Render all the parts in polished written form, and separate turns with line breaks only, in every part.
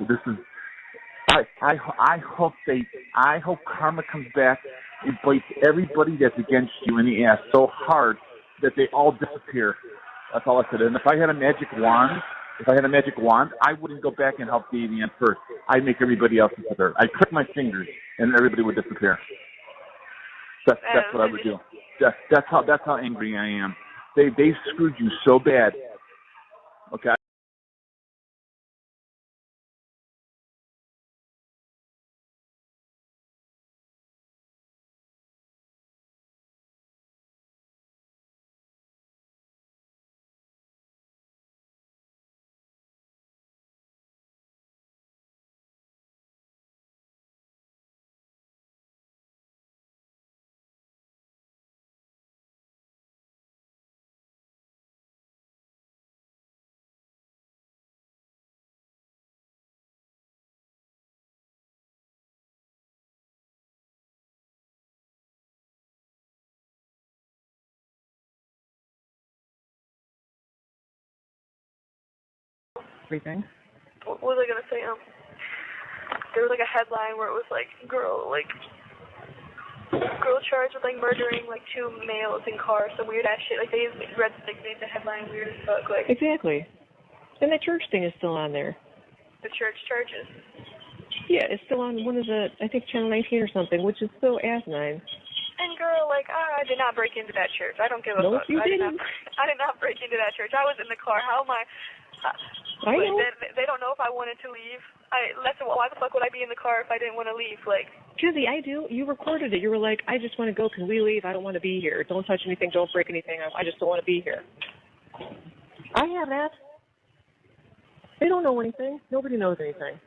This is. I hope karma comes back and bites everybody that's against you in the ass so hard that they all disappear. That's all I said. And if I had a magic wand, I wouldn't go back and help Davian first. I'd make everybody else disappear. I'd click my fingers and everybody would disappear. That's what I would do. That's how angry I am. They screwed you so bad. Okay.
Everything.
What was I gonna say? There was like a headline where it was like girl charged with like murdering like 2 males in cars, some weird ass shit. Like they made the headline weird as fuck. Like
Exactly. And the church thing is still on there.
The church charges.
Yeah, it's still on one of the, I think, Channel 19 or something, which is so asinine.
And girl, like, I did not break into that church. I don't give a
No,
fuck.
you didn't.
I did not break into that church. I was in the car. How am I?
I know.
They don't know if I wanted to leave. Why the fuck would I be in the car if I didn't want to leave? Like,
Jizzy, I do. You recorded it. You were like, I just want to go. Can we leave? I don't want to be here. Don't touch anything. Don't break anything. I just don't want to be here. I have that. They don't know anything. Nobody knows anything.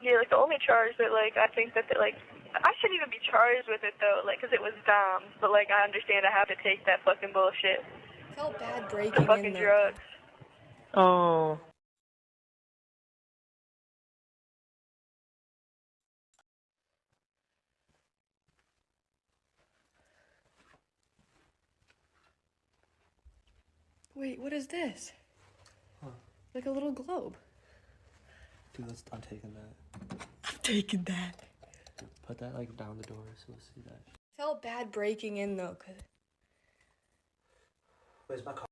yeah, like the only charge that like I think that like I shouldn't even be charged with it though, like, 'cause it was dumb. But like I understand I have to take that fucking bullshit.
Felt bad breaking
Fucking
in
drugs.
Oh.
Wait, what is this?
Huh.
Like a little globe.
Dude, I'm taking that.
I'm taking that.
Dude, put that like down the door so we'll see that.
Felt bad breaking in though, 'cause
Where's my car?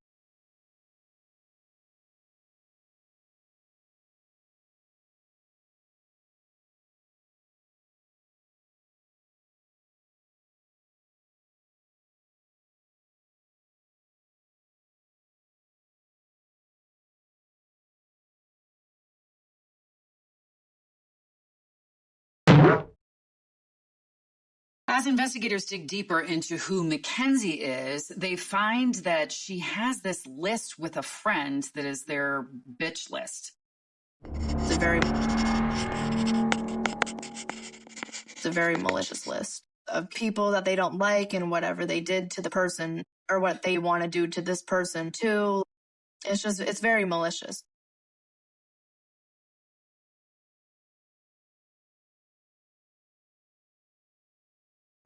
As investigators dig deeper into who Mackenzie is, they find that she has this list with a friend that is their bitch list.
It's a very malicious list of people that they don't like and whatever they did to the person or what they want to do to this person too. It's very malicious.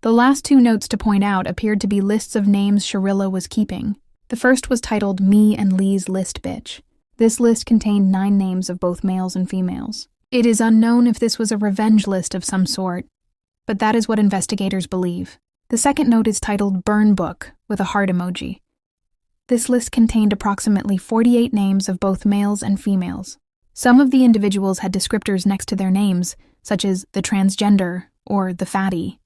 The last two notes to point out appeared to be lists of names Shirilla was keeping. The first was titled Me and Lee's List Bitch. This list contained 9 names of both males and females. It is unknown if this was a revenge list of some sort, but that is what investigators believe. The second note is titled Burn Book, with a heart emoji. This list contained approximately 48 names of both males and females. Some of the individuals had descriptors next to their names, such as the transgender or the fatty.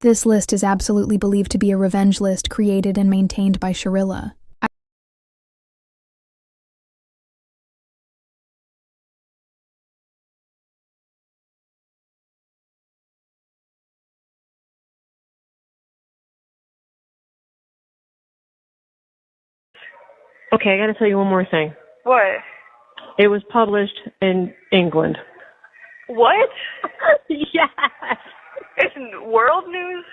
This list is absolutely believed to be a revenge list created and maintained by Shirilla.
Okay, I gotta tell you one more thing.
What?
It was published in England.
What?
Yes!
It's world news?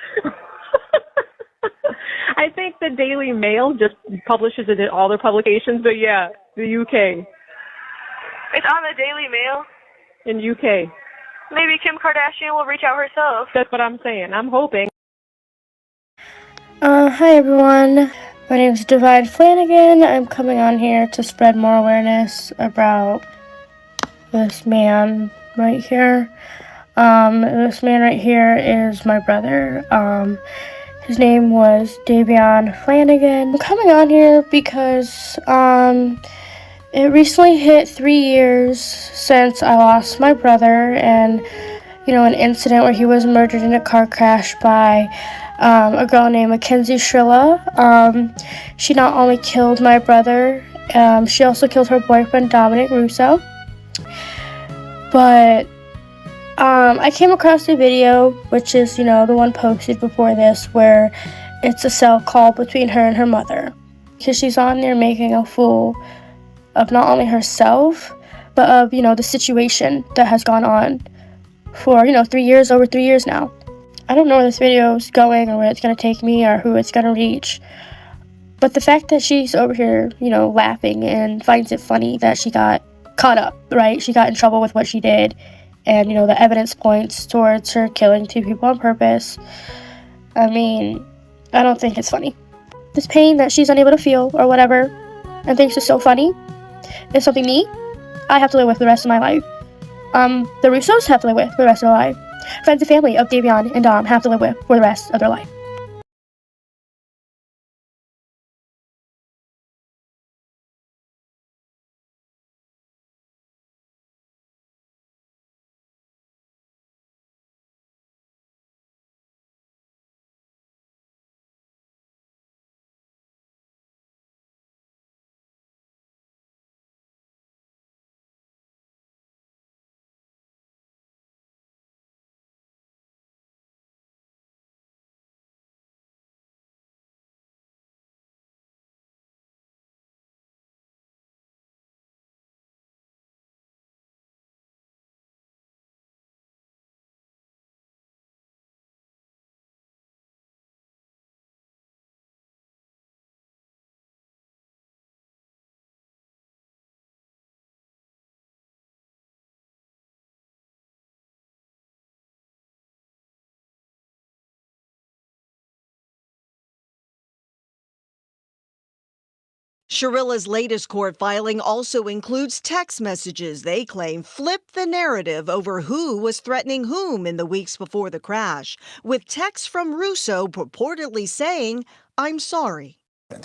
I think the Daily Mail just publishes it in all their publications, but yeah, the UK.
It's on the Daily Mail?
In UK.
Maybe Kim Kardashian will reach out herself.
That's what I'm saying. I'm hoping.
Hi everyone. My name is Divide Flanagan. I'm coming on here to spread more awareness about this man right here. This man right here is my brother. His name was Davion Flanagan. I'm coming on here because, it recently hit 3 years since I lost my brother and, an incident where he was murdered in a car crash by, a girl named Mackenzie Shirilla. She not only killed my brother, she also killed her boyfriend, Dominic Russo. But I came across a video, which is, the one posted before this, where it's a cell call between her and her mother. Because she's on there making a fool of not only herself, but of, the situation that has gone on for, over 3 years now. I don't know where this video is going or where it's going to take me or who it's going to reach. But the fact that she's over here, laughing and finds it funny that she got caught up, right? She got in trouble with what she did. And, the evidence points towards her killing 2 people on purpose. I mean, I don't think it's funny. This pain that she's unable to feel or whatever and thinks is so funny is something I have to live with the rest of my life. The Russos have to live with for the rest of their life. Friends and family of Davion and Dom have to live with for the rest of their life.
Shirilla's latest court filing also includes text messages they claim flipped the narrative over who was threatening whom in the weeks before the crash, with texts from Russo purportedly saying, "I'm sorry."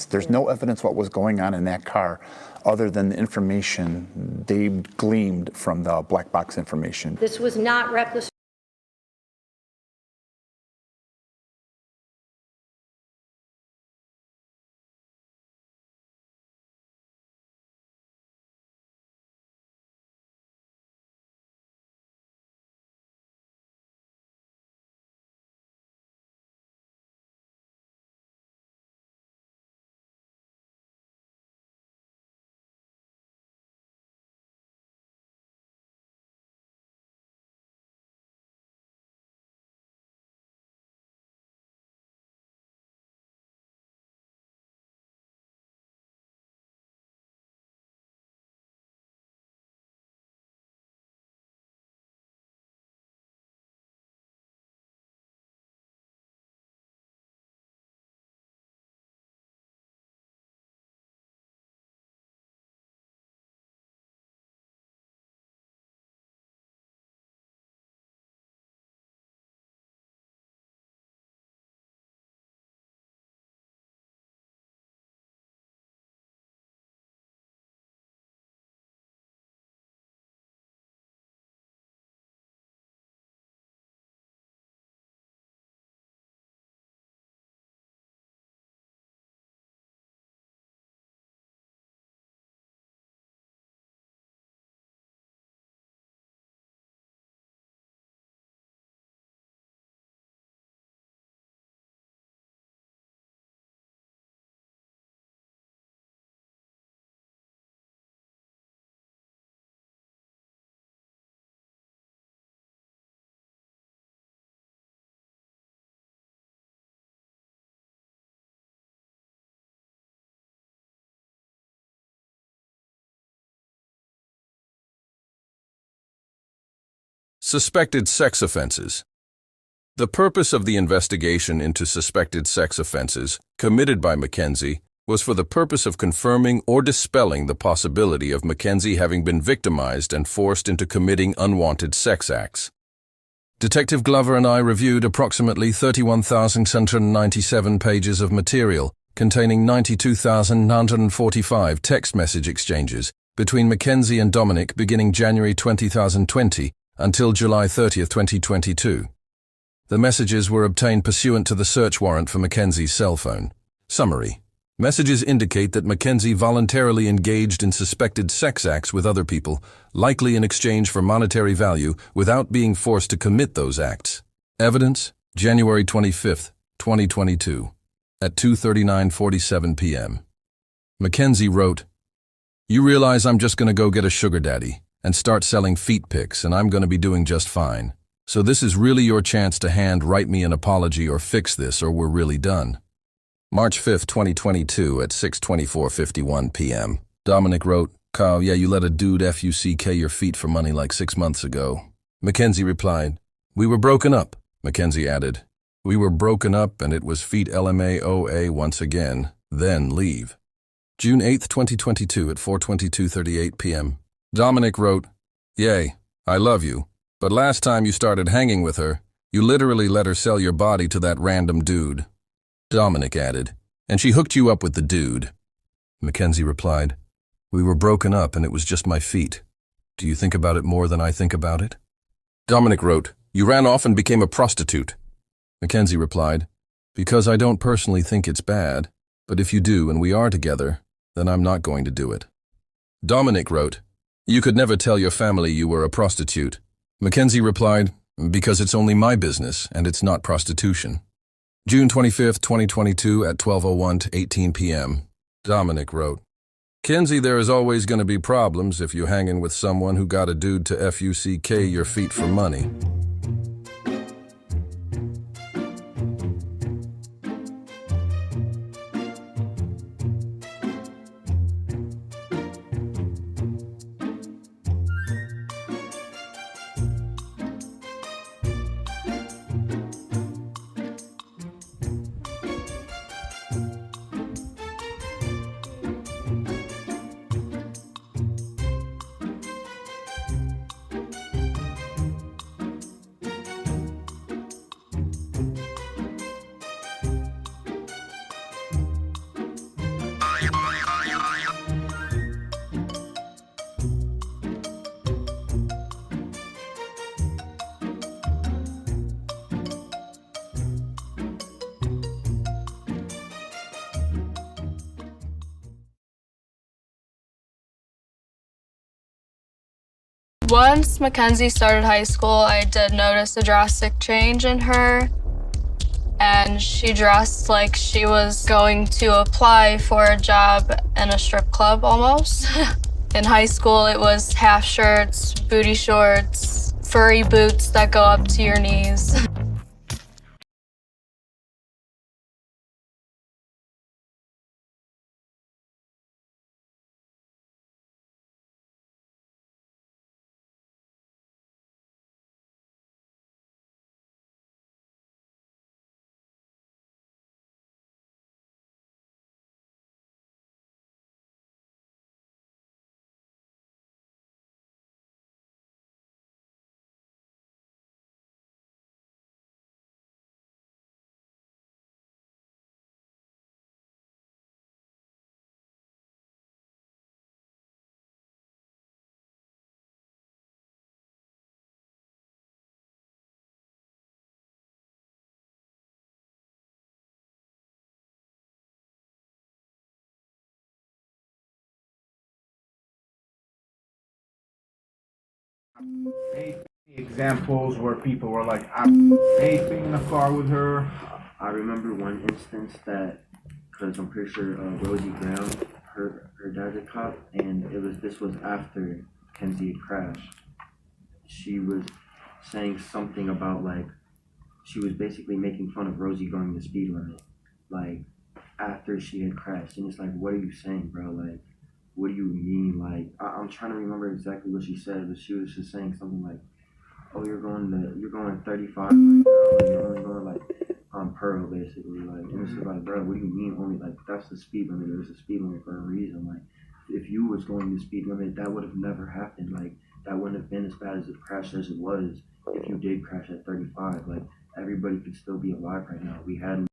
There's no evidence what was going on in that car other than the information they gleaned from the black box information.
This was not reckless.
Suspected sex offenses. The purpose of the investigation into suspected sex offenses committed by Mackenzie was for the purpose of confirming or dispelling the possibility of Mackenzie having been victimized and forced into committing unwanted sex acts. Detective Glover and I reviewed approximately 31,697 pages of material containing 92,945 text message exchanges between Mackenzie and Dominic beginning January 2020 until July 30, 2022. The messages were obtained pursuant to the search warrant for Mackenzie's cell phone. Summary. Messages indicate that Mackenzie voluntarily engaged in suspected sex acts with other people, likely in exchange for monetary value, without being forced to commit those acts. Evidence, January 25, 2022, at 2:39:47 p.m. Mackenzie wrote, "You realize I'm just going to go get a sugar daddy and start selling feet pics, and I'm going to be doing just fine. So this is really your chance to write me an apology or fix this, or we're really done." March 5, 2022 at 6:24:51 p.m. Dominic wrote, "Kyle, yeah, you let a dude fuck your feet for money like 6 months ago." Mackenzie replied, "We were broken up." Mackenzie added, "We were broken up and it was feet LMAOA once again, then leave." June 8, 2022 at 4:22:38 p.m. Dominic wrote, "Yay, I love you, but last time you started hanging with her, you literally let her sell your body to that random dude." Dominic added, "And she hooked you up with the dude." Mackenzie replied, "We were broken up and it was just my feet. Do you think about it more than I think about it?" Dominic wrote, "You ran off and became a prostitute." Mackenzie replied, "Because I don't personally think it's bad, but if you do and we are together, then I'm not going to do it." Dominic wrote, "You could never tell your family you were a prostitute." Mackenzie replied, "Because it's only my business and it's not prostitution." June 25, 2022 at 12:01 to 18 p.m. Dominic wrote, "Kenzie, there is always going to be problems if you're hanging with someone who got a dude to fuck your feet for money."
Once Mackenzie started high school, I did notice a drastic change in her, and she dressed like she was going to apply for a job in a strip club almost. In high school, it was half shirts, booty shorts, furry boots that go up to your knees.
Examples where people were like, I'm vaping in the car with her.
I remember one instance that, because I'm pretty sure Rosie Brown, her dad's a cop, and this was after Kenzie had crashed. She was saying something about, like, she was basically making fun of Rosie going the speed limit, like, after she had crashed. And it's like, what are you saying, bro? Like, what do you mean? Like, I'm trying to remember exactly what she said, but she was just saying something like, oh, you're going 35 right now, and you're only going like on Pearl, basically. Like, and it's like, bro, what do you mean only, like, that's the speed limit. There's a speed limit for a reason. Like, if you was going the speed limit, that would have never happened. Like, that wouldn't have been as bad as the crash as it was if you did crash at 35. Like, everybody could still be alive right now. We had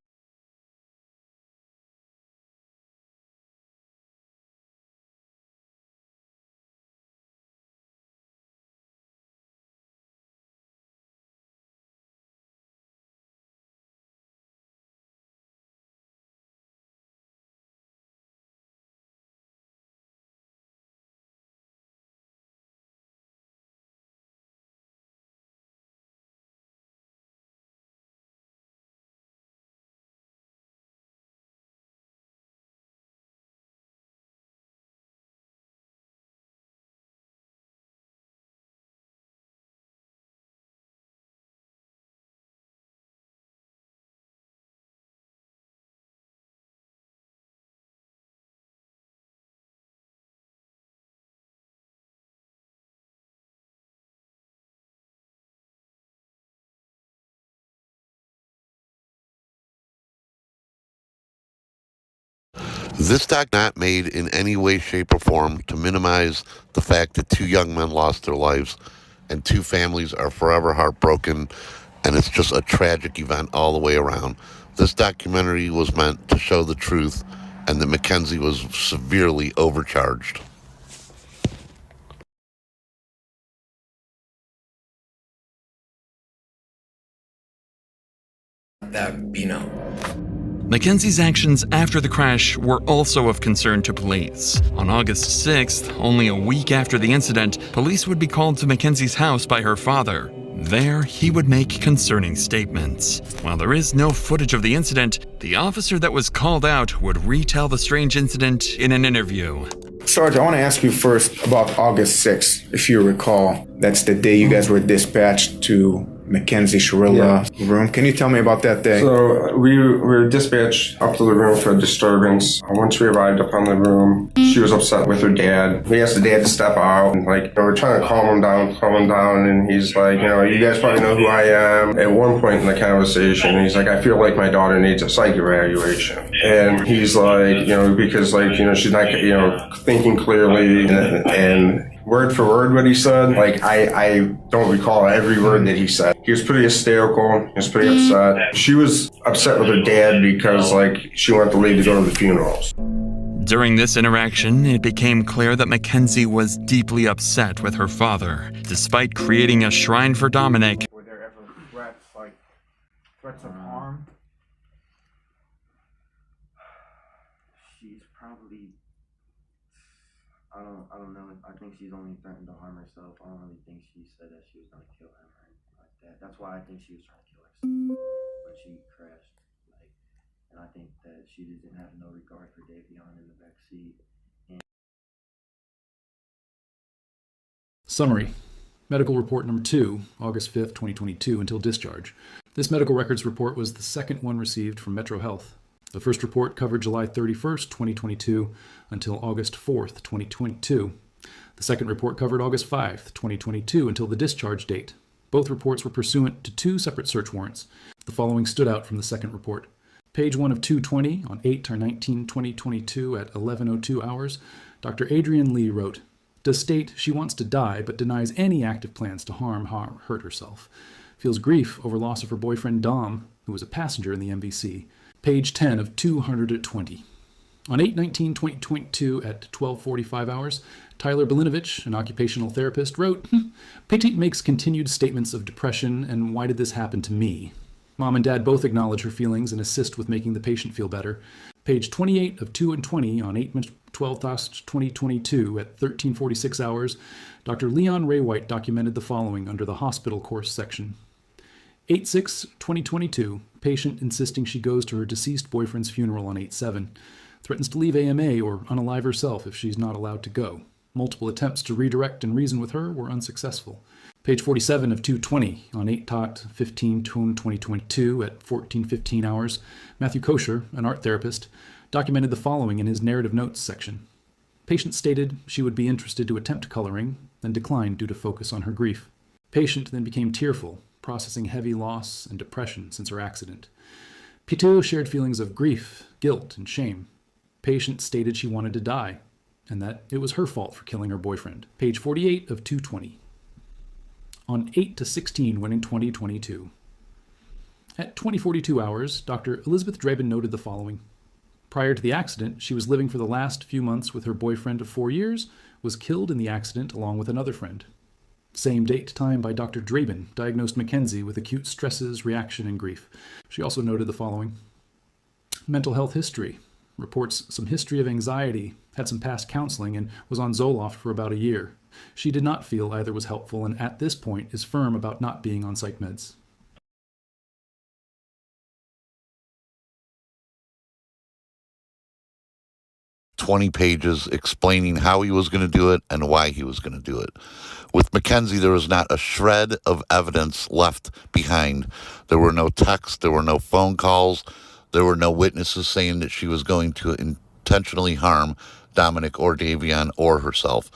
This doc not made in any way, shape, or form to minimize the fact that 2 young men lost their lives and 2 families are forever heartbroken, and it's just a tragic event all the way around. This documentary was meant to show the truth and that Mackenzie was severely overcharged.
Mackenzie's actions after the crash were also of concern to police. On August 6th, only a week after the incident, police would be called to Mackenzie's house by her father. There, he would make concerning statements. While there is no footage of the incident, the officer that was called out would retell the strange incident in an interview.
Sarge, I want to ask you first about August 6th. If you recall, that's the day you guys were dispatched to Mackenzie Shirilla's room. Can you tell me about that day?
So we were dispatched up to the room for a disturbance. Once we arrived up on the room, she was upset with her dad. We asked the dad to step out, and we're trying to calm him down, and he's like, you guys probably know who I am. At one point in the conversation, he's like, I feel like my daughter needs a psych evaluation. And he's like, because she's not, thinking clearly, and word for word what he said, I don't recall every word that he said. He was pretty hysterical. He was pretty upset. She was upset with her dad because, she wanted to leave to go to the funerals.
During this interaction, it became clear that Mackenzie was deeply upset with her father. Despite creating a shrine for Dominic,
Were there ever threats of harm?
she's probably, I don't know. I think she's only threatened to harm herself. I don't really think she said that she was going to kill him or anything like that. That's why I think she was trying to kill herself when she crashed. And I think that she didn't have no regard for Davion in the back seat.
Summary. Medical report number 2, August 5th, 2022, until discharge. This medical records report was the second one received from Metro Health. The first report covered July 31st, 2022, until August 4th, 2022. The second report covered August 5th, 2022, until the discharge date. Both reports were pursuant to 2 separate search warrants. The following stood out from the second report. Page 1 of 220 on 8/19/2022 at 11:02 hours, Dr. Adrienne Lee wrote, does state she wants to die but denies any active plans to hurt herself. Feels grief over loss of her boyfriend Dom, who was a passenger in the MVC. Page 10 of 220. On 8/19/2022 at 12:45 hours, Tyler Belinovich, an occupational therapist, wrote, Patient makes continued statements of depression and why did this happen to me? Mom and Dad both acknowledge her feelings and assist with making the patient feel better. Page 28 of 220 on 8/12/2022 at 13:46 hours, Dr. Leon Raywhite documented the following under the hospital course section. 8/6/2022, patient insisting she goes to her deceased boyfriend's funeral on 8/7. Threatens to leave AMA or unalive herself if she's not allowed to go. Multiple attempts to redirect and reason with her were unsuccessful. Page 47 of 220 on 8/15/2022 at 14:15 hours, Matthew Kosher, an art therapist, documented the following in his narrative notes section. Patient stated she would be interested to attempt coloring, then declined due to focus on her grief. Patient then became tearful, processing heavy loss and depression since her accident. Pitou shared feelings of grief, guilt, and shame. Patient stated she wanted to die, and that it was her fault for killing her boyfriend. Page 48 of 220. On 8/16 when in 2022. At 20:42 hours, Dr. Elizabeth Draben noted the following. Prior to the accident, she was living for the last few months with her boyfriend of 4 years, was killed in the accident along with another friend. Same date, time by Dr. Draben, diagnosed Mackenzie with acute stresses, reaction, and grief. She also noted the following. Mental health history. Reports some history of anxiety, had some past counseling, and was on Zoloft for about a year. She did not feel either was helpful and at this point is firm about not being on psych meds.
"20 pages explaining how he was going to do it and why he was going to do it. With Mackenzie, there was not a shred of evidence left behind. There were no texts, there were no phone calls, there were no witnesses saying that she was going to intentionally harm Dominic or Davion or herself.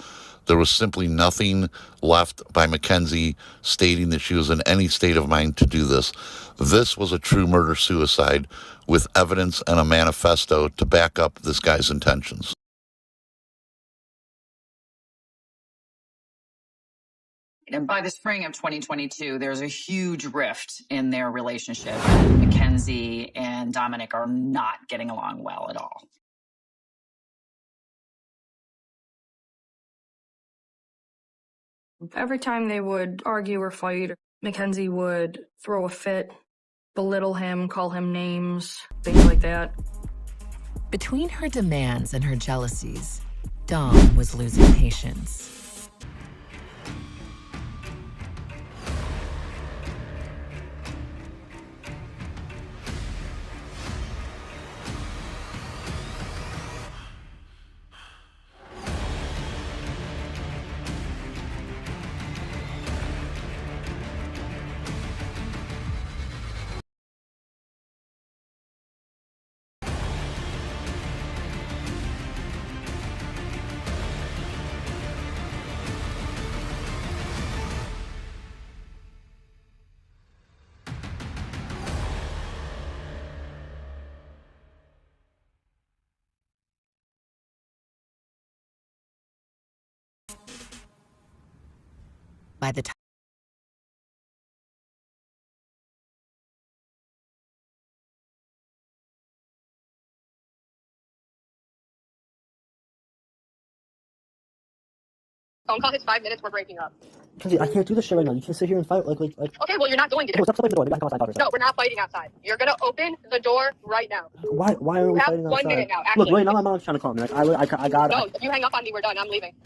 There was simply nothing left by Mackenzie stating that she was in any state of mind to do this. This was a true murder-suicide with evidence and a manifesto to back up this guy's intentions."
And by the spring of 2022, there's a huge rift in their relationship. Mackenzie and Dominic are not getting along well at all.
Every time they would argue or fight, Mackenzie would throw a fit, belittle him, call him names, things like that.
Between her demands and her jealousies, Dom was losing patience. By the time
Phone call hits 5 minutes, we're breaking up.
Kenzie, I can't do this shit right now. You can't sit here and fight like.
Okay, well, you're not going to.
Okay, well, stop opening the door. Maybe I can come outside by herself.
No, we're not fighting outside. You're gonna open the door right now.
Why are we fighting outside?
You have 1 minute now,
Look,
actually.
right now my mom's trying to call me. Like, I got it.
No, if you hang up on me, we're done. I'm leaving.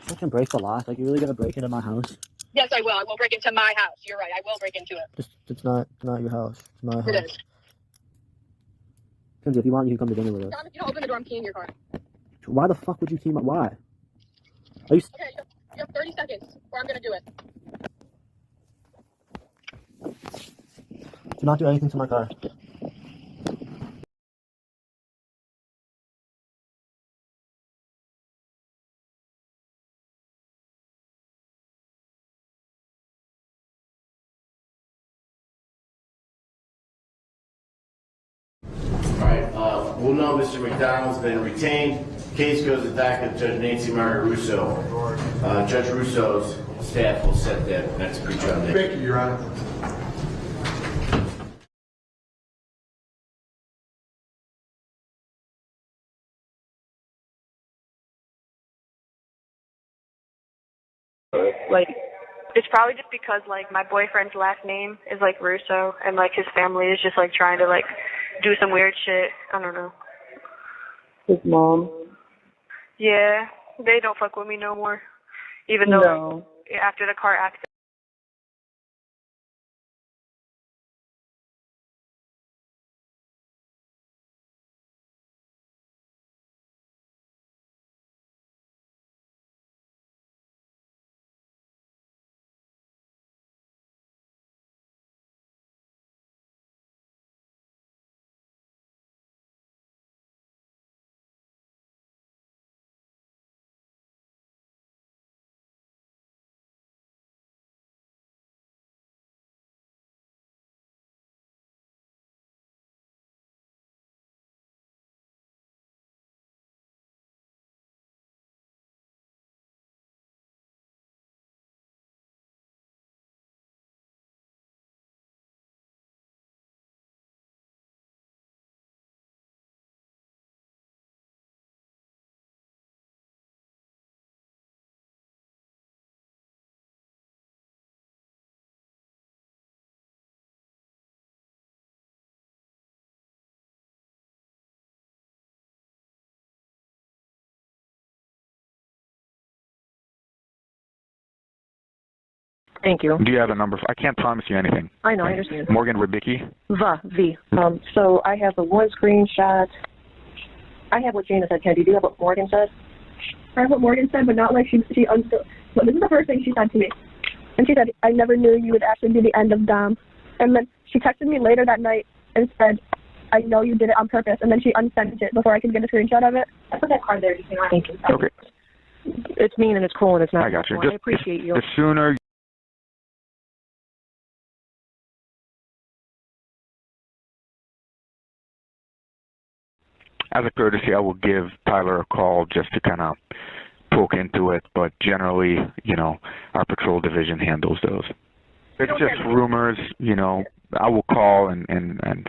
You can break the lock. Like, you're really gonna break into my house?
Yes, I will. I will break into my house. You're right. I will break into it.
It's not your house. It's my house.
It is.
Kenzie, if you want, you can come to dinner with us.
Tom, if you don't open the door, I'm keying your car.
Why the fuck would you team up? Why? Are you?
Okay, you have 30 seconds, or I'm gonna do it.
Do not do anything to my car.
We'll know Mr. McDonald's been retained. Case goes to docket Judge Nancy Maria Russo. Judge Russo's staff will set that. That's a good job.
Thank you, Your Honor.
Like, it's probably just because, like, my boyfriend's last name is, like, Russo, and, like, his family is just, like, trying to, like, do some weird shit. I don't know.
His mom.
Yeah, they don't fuck with me no more. Even though, like, after the car accident.
Thank you.
Do you have a number? I can't promise you anything.
I know, I understand.
Morgan Ribicki?
V. So I have the one screenshot. I have what Jana said, Kennedy. Do you have what Morgan said?
I have what Morgan said, but not like she but this is the first thing she said to me. And she said, I never knew you would actually be the end of Dom. And then she texted me later that night and said, I know you did it on purpose. And then she unsent it before I could get a screenshot of it. I put that card there. Thank you.
Okay.
It's mean and it's cruel and it's not.
I got you.
I appreciate you.
The sooner. As a courtesy, I will give Tyler a call just to kind of poke into it, but generally, you know, our patrol division handles those. It's just rumors, you know. I will call and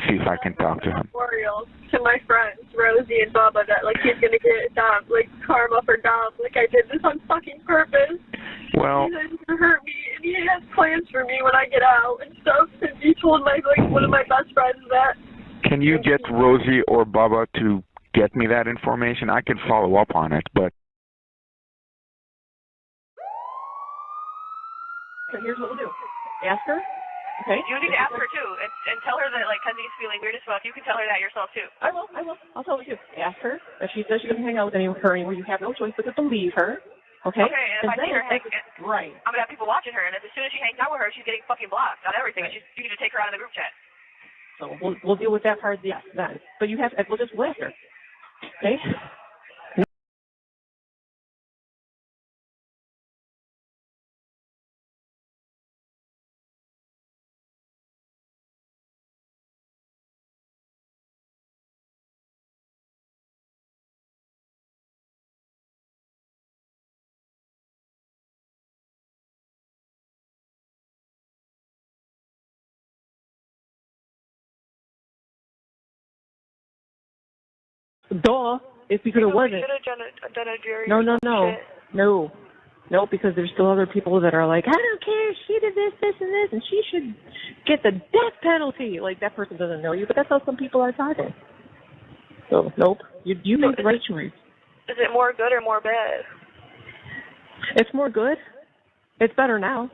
see if I can talk to him.
Memorials to my friends, Rosie and Bubba, that like he's gonna get like karma for Dom. Like I did this on fucking purpose.
Well,
He's gonna hurt me, and he has plans for me when I get out and stuff. And he told one of my best friends that.
Can you get Rosie or Bubba to get me that information? I can follow up on it, but.
So here's what we'll do. Ask her. Okay.
You need to ask her too, and tell her that like Kenzie's feeling weird as fuck. You can tell her that yourself too.
I will. I'll tell her too. Ask her. If she says she doesn't hang out with her anymore, you have no choice but to believe her. Okay?
Okay, and if I see her,
right.
I'm gonna have people watching her, and as soon as she hangs out with her, she's getting fucking blocked on everything. Right. You need to take her out of the group chat.
So we'll deal with that part, yes, then. But you have, we'll just blast her. Okay? Duh. It's because it wasn't.
You could have done a jury.
No, because there's still other people that are like, I don't care, she did this, this, and this, and she should get the death penalty. Like, that person doesn't know you, but that's how some people are talking. So, nope. You made the right choice.
Is it more good or more bad?
It's more good. It's better now.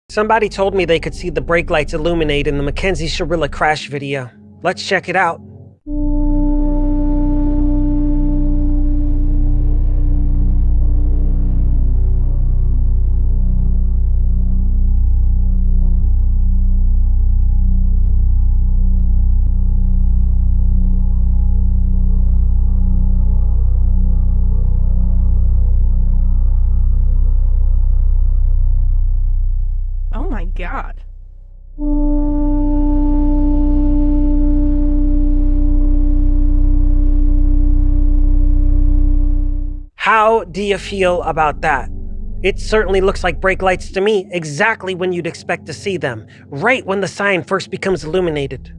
Somebody told me they could see the brake lights illuminate in the Mackenzie Shirilla crash video. Let's check it out.
Oh my God.
How do you feel about that? It certainly looks like brake lights to me, exactly when you'd expect to see them, right when the sign first becomes illuminated.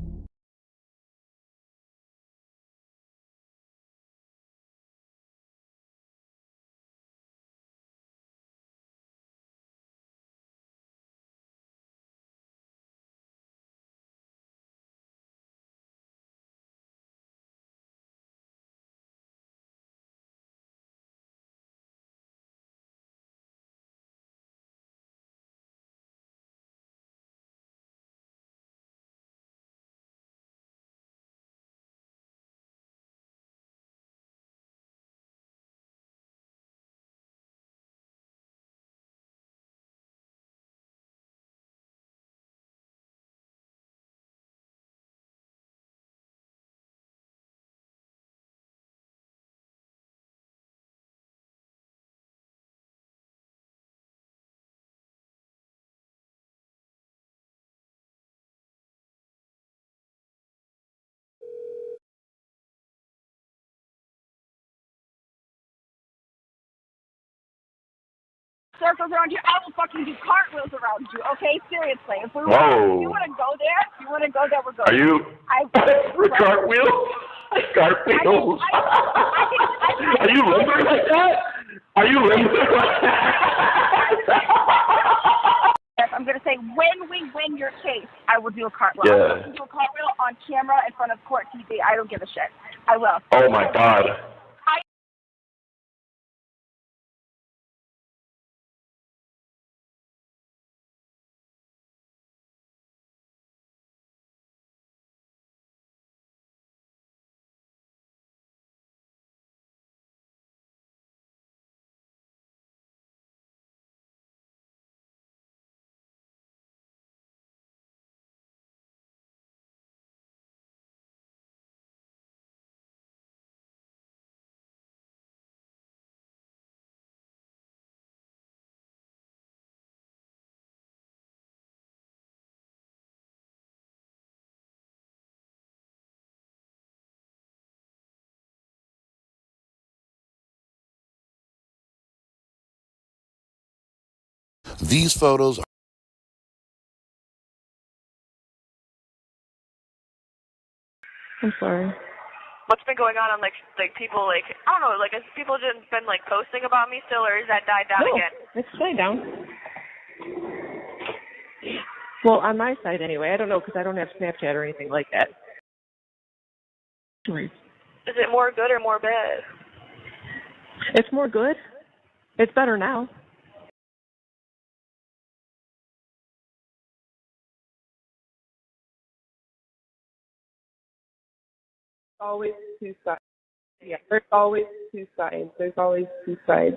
circles around you, I will fucking do cartwheels around you, okay? Seriously. If we
Whoa.
you want to go there, we're going.
Are you cartwheels? Cartwheels? Are you limbering like that? Are you limbering like that?
I'm going to say, when we win your case, I will do a cartwheel.
Yeah.
I will do a cartwheel on camera in front of court TV. I don't give a shit. I will.
Oh my God.
These photos are
I'm sorry.
What's been going on like people like I don't know, like has people just been like posting about me still, or is that died down
No,
again?
it's died down. Well, on my side anyway. I don't know because I don't have Snapchat or anything like that.
Is it more good or more bad?
It's more good. It's better now.
Always two sides. Yeah, there's always two sides. There's always two sides.